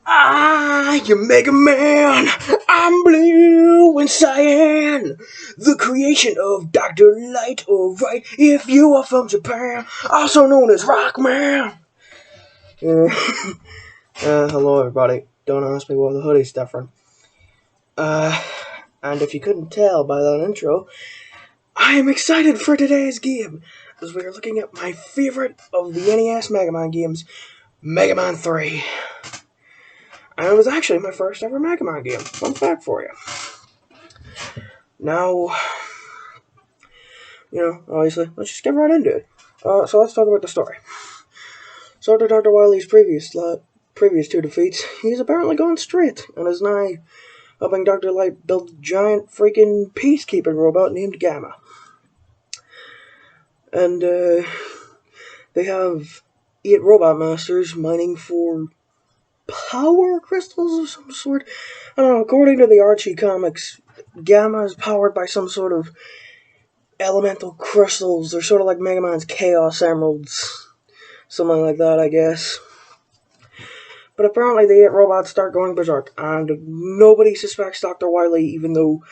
You Mega Man, I'm blue and cyan, the creation of Dr. Light, alright, if you are from Japan, also known as Rockman. Hello everybody, don't ask me why the hoodie's different. And if you couldn't tell by that intro, I am excited for today's game, as we are looking at my favorite of the NES Mega Man games, Mega Man 3. And it was actually my first ever Mega Man game. Fun fact for you. Now, obviously, let's just get right into it. So let's talk about the story. So after Dr. Wily's previous two defeats, he's apparently gone straight, and is now helping Dr. Light build a giant freaking peacekeeping robot named Gamma. And they have 8 robot masters mining for power crystals of some sort. I don't know, according to the Archie comics, Gamma is powered by some sort of elemental crystals. They're sort of like Mega Man's Chaos Emeralds. Something like that, I guess. But apparently the 8 robots start going berserk, and nobody suspects Dr. Wily, even though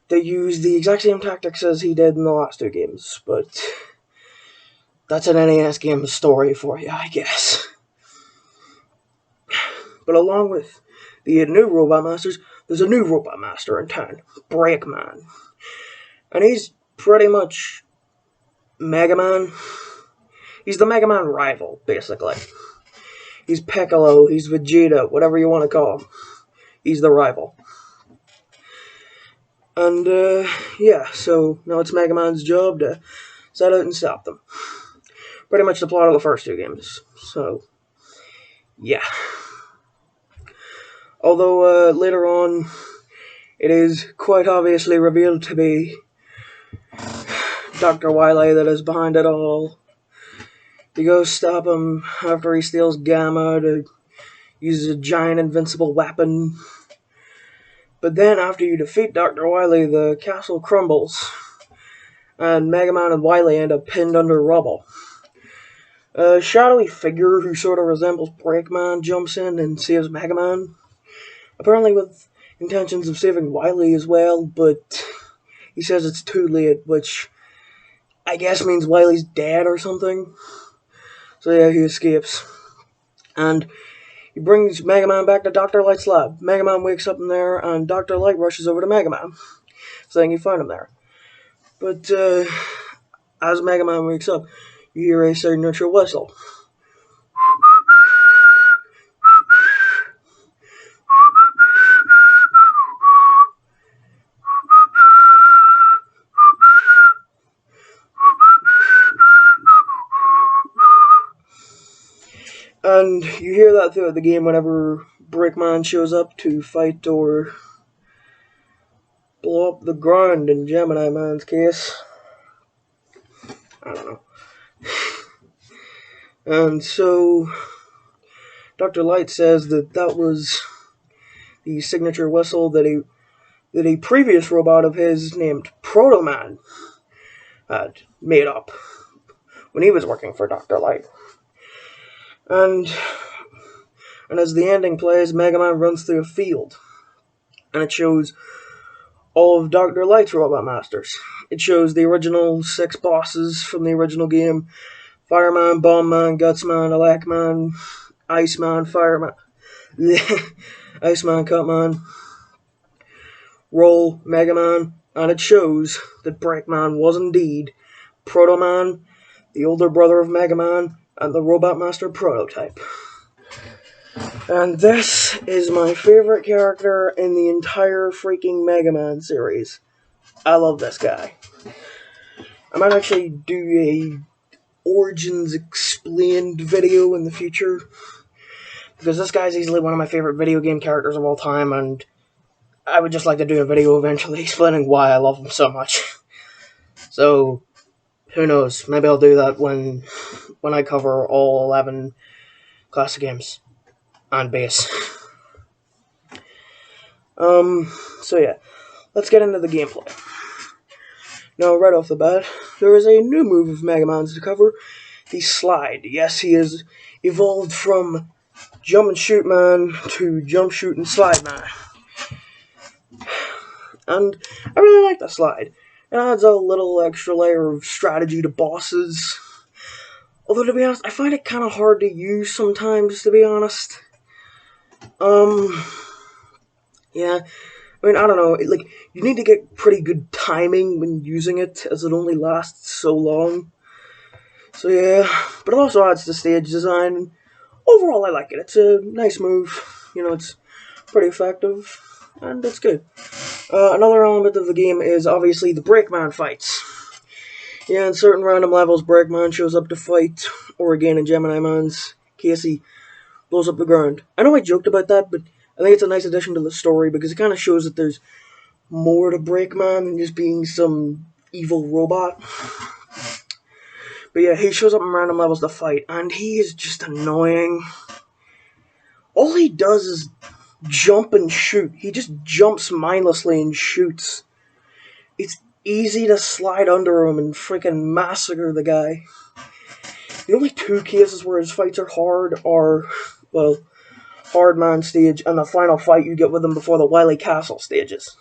they use the exact same tactics as he did in the last 2 games. But that's an NES game story for you, I guess. But along with the new Robot Masters, there's a new Robot Master in town, Breakman. And he's pretty much Mega Man. He's the Mega Man rival, basically. He's Piccolo, he's Vegeta, whatever you want to call him. He's the rival. And, so now it's Mega Man's job to set out and stop them. Pretty much the plot of the first 2 games. So, yeah. Although, later on, it is quite obviously revealed to be Dr. Wily that is behind it all. You go stop him after he steals Gamma to use a giant invincible weapon. But then, after you defeat Dr. Wily, the castle crumbles, and Mega Man and Wily end up pinned under rubble. A shadowy figure who sort of resembles Breakman jumps in and saves Mega Man. Apparently with intentions of saving Wily as well, but he says it's too late, which I guess means Wily's dead or something. So yeah, he escapes. And he brings Mega Man back to Dr. Light's lab. Mega Man wakes up in there, and Dr. Light rushes over to Mega Man, saying he found him there. But as Mega Man wakes up, you hear a signature whistle. And you hear that throughout the game whenever Breakman shows up to fight or blow up the ground in Gemini Man's case. I don't know. And so Dr. Light says that was the signature whistle that a previous robot of his named Proto Man had made up when he was working for Dr. Light. And as the ending plays, Mega Man runs through a field, and it shows all of Dr. Light's Robot Masters. It shows the original 6 bosses from the original game: Fireman, Bombman, Gutsman, Elecman, Iceman, Fireman, Iceman, Cutman, Roll, Mega Man, and it shows that Breakman was indeed Proto Man, the older brother of Mega Man, and the Robot Master prototype. And this is my favorite character in the entire freaking Mega Man series. I love this guy. I might actually do a Origins Explained video in the future, because this guy's easily one of my favorite video game characters of all time, and I would just like to do a video eventually explaining why I love him so much. So, who knows, maybe I'll do that when I cover all 11 classic games on base. So yeah, let's get into the gameplay. Now, right off the bat, there is a new move of Mega Man's to cover, the slide. Yes, he has evolved from jump and shoot man to jump, shoot, and slide man. And I really like the slide. It adds a little extra layer of strategy to bosses. Although, to be honest, I find it kind of hard to use sometimes, to be honest. Yeah. I mean, I don't know. Like, you need to get pretty good timing when using it, as it only lasts so long. So, yeah. But it also adds to stage design. Overall, I like it. It's a nice move. You know, it's pretty effective. And it's good. Another element of the game is obviously the Breakman fights. Yeah, in certain random levels, Breakman shows up to fight, or again in Gemini Man's case, he blows up the ground. I know I joked about that, but I think it's a nice addition to the story because it kind of shows that there's more to Breakman than just being some evil robot. But yeah, he shows up in random levels to fight, and he is just annoying. All he does is jump and shoot. He just jumps mindlessly and shoots. It's easy to slide under him and freaking massacre the guy. The only two cases where his fights are hard are, well, Hard Man stage and the final fight you get with him before the Wily Castle stages.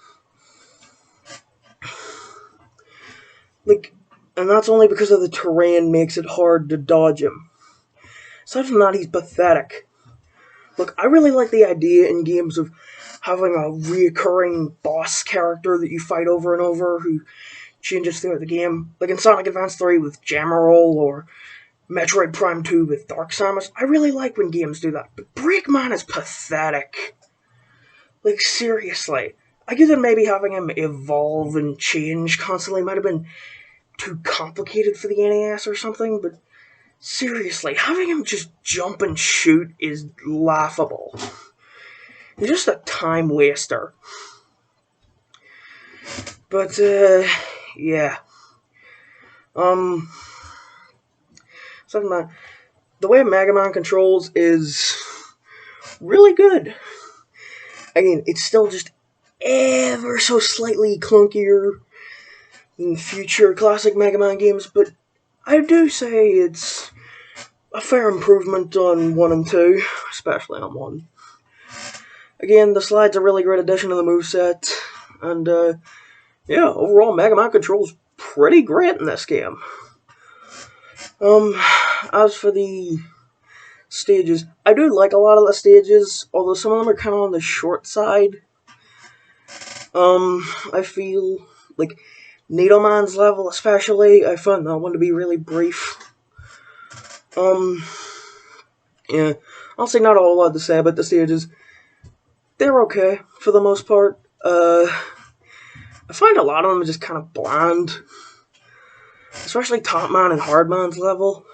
Like, and that's only because of the terrain makes it hard to dodge him. Aside from that, he's pathetic. Look, I really like the idea in games of having a reoccurring boss character that you fight over and over who changes throughout the game. Like in Sonic Advance 3 with Jammerol or Metroid Prime 2 with Dark Samus. I really like when games do that, but Breakman is pathetic. Like, seriously. I get that maybe having him evolve and change constantly might have been too complicated for the NES or something, but seriously, having him just jump and shoot is laughable. He's just a time waster. But, yeah. Something that the way Mega Man controls is really good. Again, it's still just ever so slightly clunkier than future classic Mega Man games, but I do say it's a fair improvement on 1 and 2, especially on 1. Again, the slide's a really great addition to the moveset, and yeah, overall Mega Man controls pretty great in this game. As for the stages, I do like a lot of the stages, although some of them are kind of on the short side. I feel like Needleman's level especially, I found that one to be really brief. Yeah, I'll say not a whole lot to say about the stages. They're okay, for the most part. I find a lot of them just kind of bland. Especially Top Man and Hard Man's level.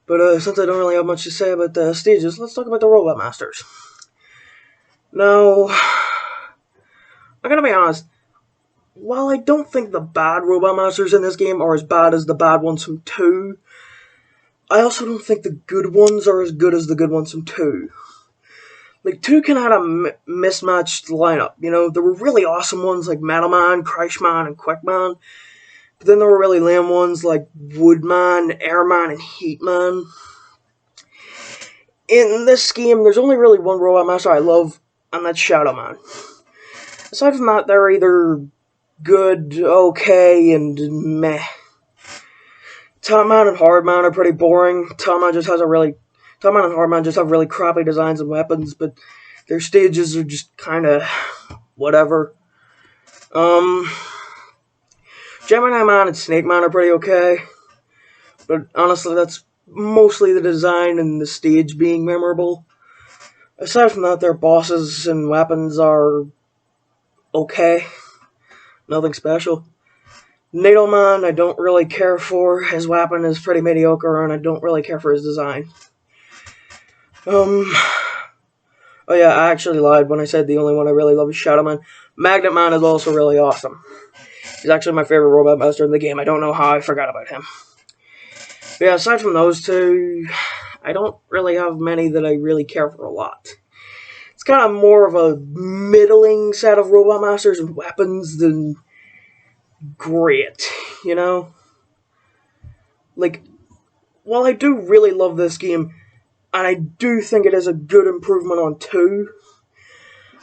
But since I don't really have much to say about the stages, let's talk about the Robot Masters. Now, I'm gonna be honest, while I don't think the bad Robot Masters in this game are as bad as the bad ones from 2, I also don't think the good ones are as good as the good ones from 2. Like, 2 kind of had a mismatched lineup, you know? There were really awesome ones like Metal Man, Crash Man, and Quick Man. But then there were really lame ones like Woodman, Airman, and Heatman. In this game, there's only really one Robot Master I love, and that's Shadow Man. Aside from that, they're either good, okay, and meh. Top Man and Hard Man are pretty boring. Top Man and Hard Man just have really crappy designs and weapons, but their stages are just kind of whatever. Gemini Man and Snake Man are pretty okay, but honestly, that's mostly the design and the stage being memorable. Aside from that, their bosses and weapons are okay. Nothing special. Needleman, I don't really care for. His weapon is pretty mediocre, and I don't really care for his design. Oh yeah, I actually lied when I said the only one I really love is Shadow Man. Magnet Man is also really awesome. He's actually my favorite Robot Master in the game. I don't know how I forgot about him. But yeah, aside from those two, I don't really have many that I really care for a lot. It's kind of more of a middling set of Robot Masters and weapons than great, you know? Like, while I do really love this game, and I do think it is a good improvement on 2.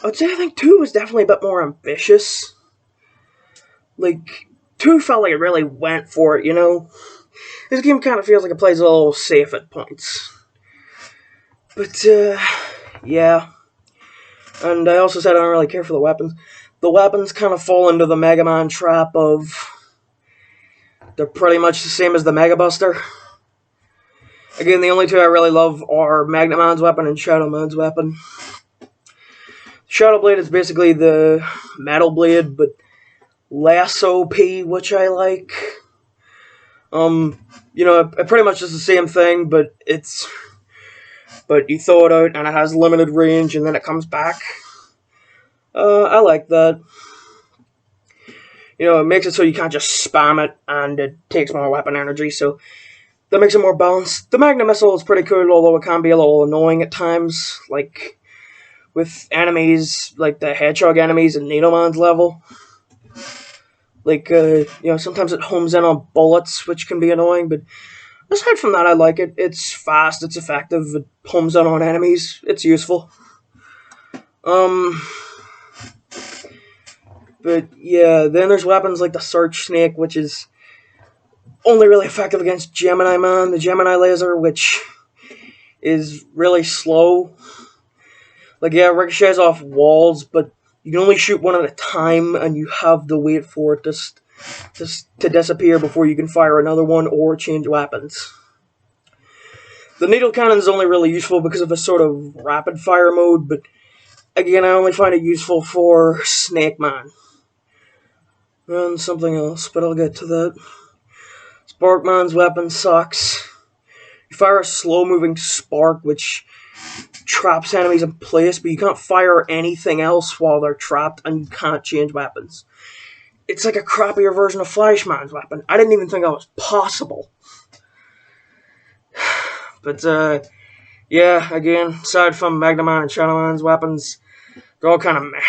I would say I think 2 was definitely a bit more ambitious. Like, 2 felt like it really went for it, you know? This game kind of feels like it plays a little safe at points. But, yeah. And I also said I don't really care for the weapons. The weapons kind of fall into the Mega Man trap of they're pretty much the same as the Mega Buster. Again, the only 2 I really love are Magnet Man's weapon and Shadow Man's weapon. Shadow Blade is basically the Metal Blade, but less OP, which I like. You know, it pretty much is the same thing, but you throw it out and it has limited range and then it comes back. I like that. You know, it makes it so you can't just spam it and it takes more weapon energy, so that makes it more balanced. The Magna Missile is pretty cool, although it can be a little annoying at times, like with enemies, like the Hedgehog enemies in Needleman's level. Like, you know, sometimes it homes in on bullets, which can be annoying, but aside from that, I like it. It's fast, it's effective, it homes in on enemies, it's useful. But yeah, then there's weapons like the Search Snake, which is only really effective against Gemini Man, the Gemini Laser, which is really slow. Like, yeah, it ricochets off walls, but you can only shoot one at a time, and you have to wait for it to disappear before you can fire another one or change weapons. The Needle Cannon is only really useful because of a sort of rapid fire mode, but again, I only find it useful for Snake Man. And something else, but I'll get to that. Sparkman's weapon sucks. You fire a slow-moving spark, which traps enemies in place, but you can't fire anything else while they're trapped, and you can't change weapons. It's like a crappier version of Flashman's weapon. I didn't even think that was possible. But, yeah, again, aside from Magna Man and Shadow Man's weapons, they're all kind of meh.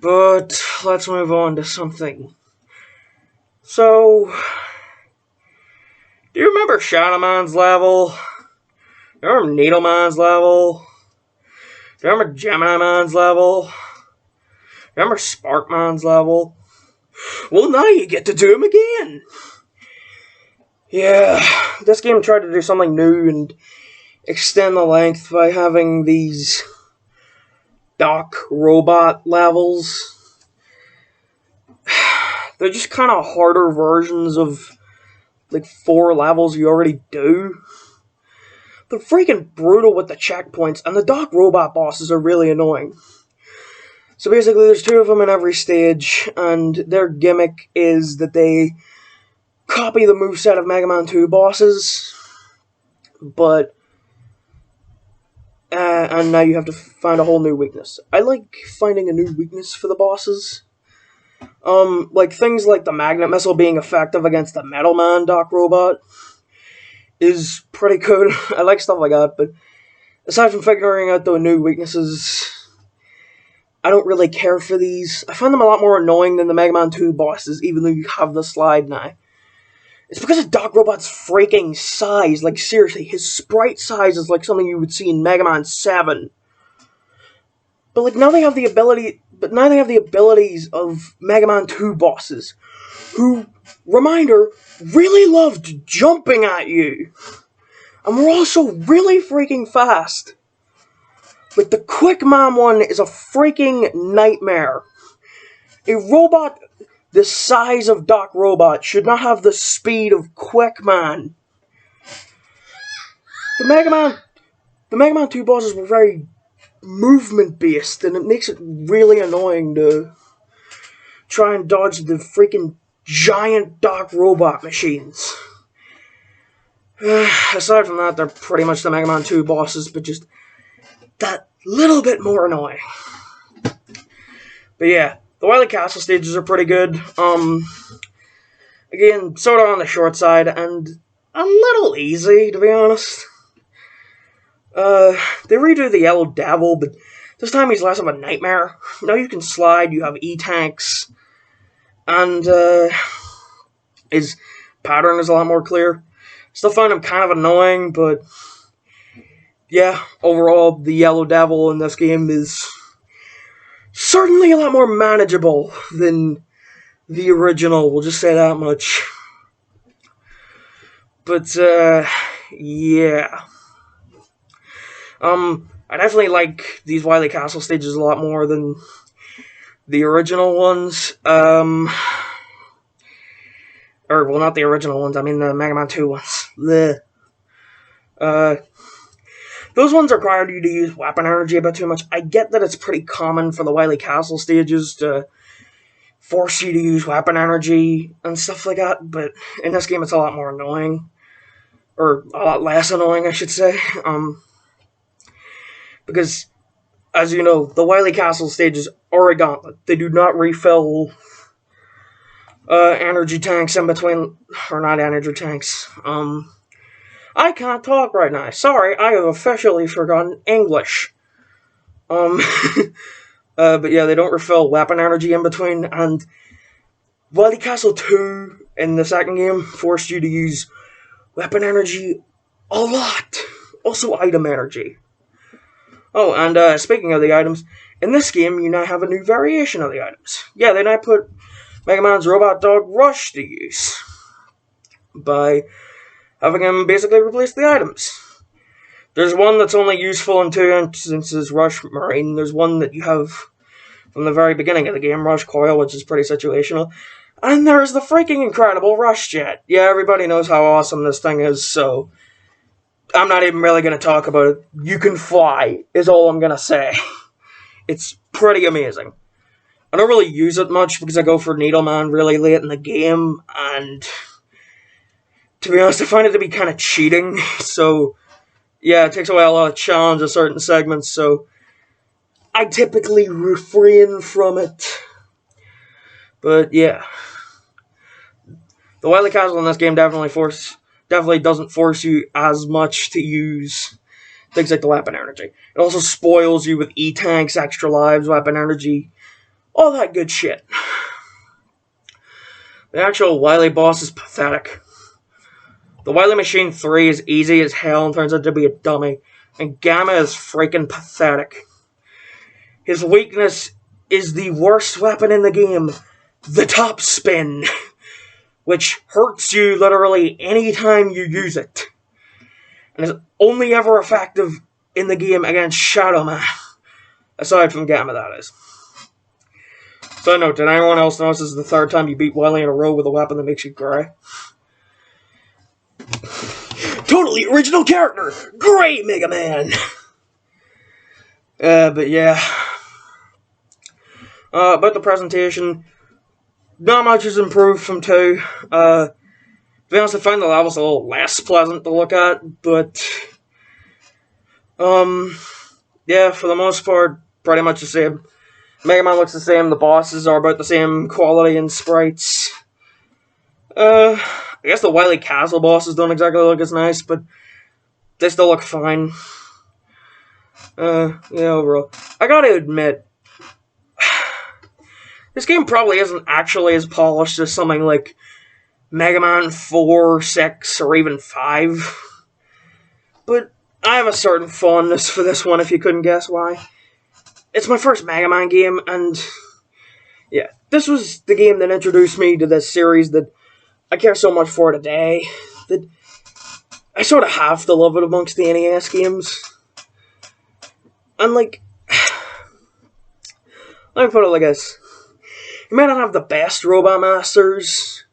But let's move on to something. So, do you remember Shadow Man's level? Do you remember Needle Man's level? Do you remember Gemini Man's level? Do you remember Spark Man's level? Well, now you get to do them again. Yeah, this game tried to do something new and extend the length by having these Doc robot levels. They're just kind of harder versions of like 4 levels you already do. They're freaking brutal with the checkpoints, and the Doc robot bosses are really annoying. So basically, there's 2 of them in every stage, and their gimmick is that they copy the moveset of Mega Man 2 bosses, but and now you have to find a whole new weakness. I like finding a new weakness for the bosses. Like things like the Magnet Missile being effective against the Metal Man Doc Robot is pretty cool. I like stuff like that, but aside from figuring out the new weaknesses, I don't really care for these. I find them a lot more annoying than the Mega Man 2 bosses, even though you have the slide now. It's because of Doc Robot's freaking size. Like, seriously, his sprite size is like something you would see in Mega Man 7. But, like, now they have the abilities of Mega Man 2 bosses, who, reminder, really loved jumping at you. And were also really freaking fast. Like, the Quick Man one is a freaking nightmare. A robot the size of Doc Robot should not have the speed of Quick Man. The Mega Man 2 bosses were very movement-based, and it makes it really annoying to try and dodge the freaking giant Doc Robot machines. Aside from that, they're pretty much the Mega Man 2 bosses, but just that little bit more annoying. But yeah, the Wily Castle stages are pretty good. Again, sort of on the short side, and a little easy, to be honest. They redo the Yellow Devil, but this time he's less of a nightmare. Now you can slide, you have E-Tanks, and his pattern is a lot more clear. Still find him kind of annoying, but yeah, overall, the Yellow Devil in this game is certainly a lot more manageable than the original, we'll just say that much. But, yeah. I definitely like these Wily Castle stages a lot more than the original ones. Or, well, not the original ones, I mean the Mega Man 2 ones. Blech. Those ones required you to use weapon energy a bit too much. I get that it's pretty common for the Wily Castle stages to force you to use weapon energy and stuff like that, but in this game it's a lot more annoying. Or a lot less annoying, I should say. Because, as you know, the Wily Castle stages are a gauntlet. They do not refill energy tanks in between, or not energy tanks. I can't talk right now. Sorry, I have officially forgotten English. But yeah, they don't refill weapon energy in between, and Wily Castle 2 in the second game forced you to use weapon energy a lot. Also item energy. Oh, and speaking of the items, in this game you now have a new variation of the items. Yeah, they now put Mega Man's robot dog Rush to use by having him basically replace the items. There's one that's only useful in 2 instances, Rush Marine. There's one that you have from the very beginning of the game, Rush Coil, which is pretty situational. And there's the freaking incredible Rush Jet. Yeah, everybody knows how awesome this thing is, so I'm not even really going to talk about it. You can fly, is all I'm going to say. It's pretty amazing. I don't really use it much because I go for Needleman really late in the game, and to be honest, I find it to be kind of cheating, so yeah, it takes away a lot of challenge in certain segments, so I typically refrain from it. But yeah, the Wily Castle in this game definitely doesn't force you as much to use things like the weapon energy. It also spoils you with E-tanks, extra lives, weapon energy, all that good shit. The actual Wily boss is pathetic. The Wily Machine 3 is easy as hell and turns out to be a dummy, and Gamma is freaking pathetic. His weakness is the worst weapon in the game, the top spin, which hurts you literally any time you use it, and is only ever effective in the game against Shadow Man, aside from Gamma, that is. So note, did anyone else notice this is the third time you beat Wily in a row with a weapon that makes you cry? Totally original character! Great, Mega Man! But yeah. About the presentation, not much has improved from 2. To be honest, I find the levels a little less pleasant to look at, but yeah, for the most part, pretty much the same. Mega Man looks the same, the bosses are about the same quality and sprites. I guess the Wily Castle bosses don't exactly look as nice, but they still look fine. Yeah, overall. I gotta admit, this game probably isn't actually as polished as something like Mega Man 4, 6, or even 5. But I have a certain fondness for this one, if you couldn't guess why. It's my first Mega Man game, and yeah, this was the game that introduced me to this series that I care so much for today, that I sort of have to love it amongst the NES games. And like, let me put it like this. You may not have the best Robot Masters,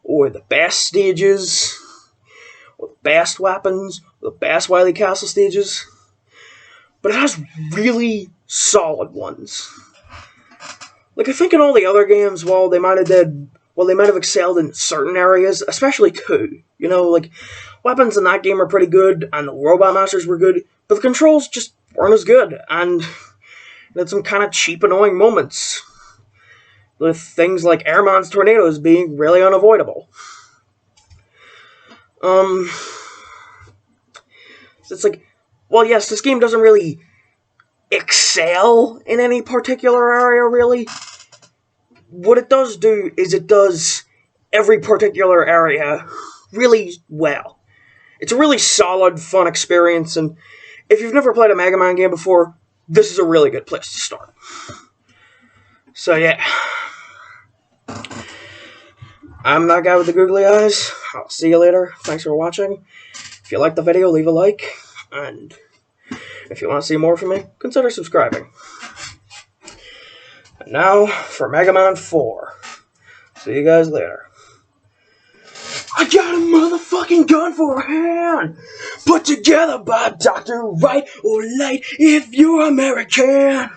or the best stages, or the best weapons, or the best Wily Castle stages, but it has really solid ones. Like, I think in all the other games, while they might have excelled in certain areas, especially 2, you know, like, weapons in that game are pretty good, and the Robot Masters were good, but the controls just weren't as good, and it had some kind of cheap, annoying moments, with things like Airman's tornadoes being really unavoidable. So it's like, well, yes, this game doesn't really excel in any particular area, really. What it does do is it does every particular area really well. It's a really solid, fun experience, and if you've never played a Mega Man game before, this is a really good place to start. So yeah, I'm that guy with the googly eyes. I'll see you later. Thanks for watching. If you liked the video, leave a like, and if you want to see more from me, consider subscribing. And now for Mega Man 4. See you guys later. I got a motherfucking gun for a hand, put together by Dr. Right or Light if you're American.